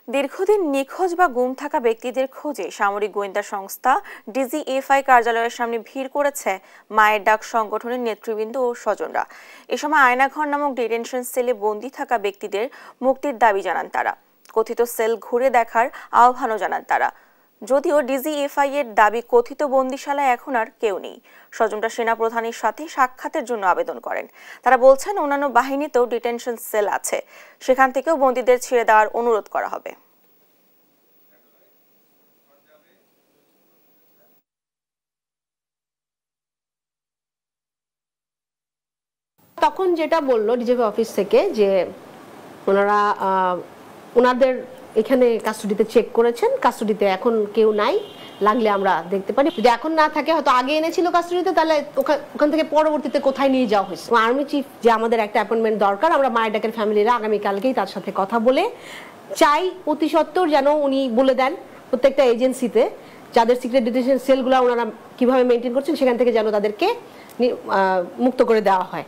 দীর্ঘদিন নিখোঁজ বা গুম থাকা ব্যক্তিদের খোঁজে সামরিক গোয়েন্দা সংস্থা ডিজিএফআই কার্যালয়ের সামনে ভিড় করেছে মায়ের ডাক সংগঠনের নেতৃবৃন্দ ও স্বজনরা। এ সময় আয়নাঘর নামক ডিটেনশন সেলে বন্দী থাকা ব্যক্তিদের মুক্তির দাবি জানান তারা। কথিত সেল ঘুরে দেখার আহ্বানও জানান তারা। যদিও ডিজিএফআই এর দাবি কথিত বন্দিশালায় এখন আর কেউ নেই। স্বজনরা সেনাপ্রধানের সাথে সাক্ষাতের জন্য আবেদন করেন। তারা বলছেন অন্যান্য বাহিনীতেও ডিটেনশন সেল আছে, সেখান থেকেও বন্দীদের ছেড়ে দেওয়ার অনুরোধ করা হবে। তখন যেটা বললো ডিজিপি অফিস থেকে যে ওনারা ওনাদের এখানে কাস্টডিতে চেক করেছেন, কাস্টডিতে এখন কেউ নাই, লাগলে আমরা দেখতে পারি। যদি এখন না থাকে, হয়তো আগে এনেছিল কাস্টডিতে, তাহলে ওখান থেকে পরবর্তীতে কোথায় নিয়ে যাওয়া হয়েছে। আর্মি চিফ যে আমাদের একটা অ্যাপয়েন্টমেন্ট দরকার, আমরা মায়ের ডাকের ফ্যামিলিরা আগামীকালকেই তার সাথে কথা বলে চাই অতি সত্বর যেন উনি বলে দেন প্রত্যেকটা এজেন্সিতে যাদের সিক্রেট ডিটেনশন সেলগুলো ওনারা কিভাবে মেনটেন করছেন সেখান থেকে যেন তাদেরকে মুক্ত করে দেওয়া হয়।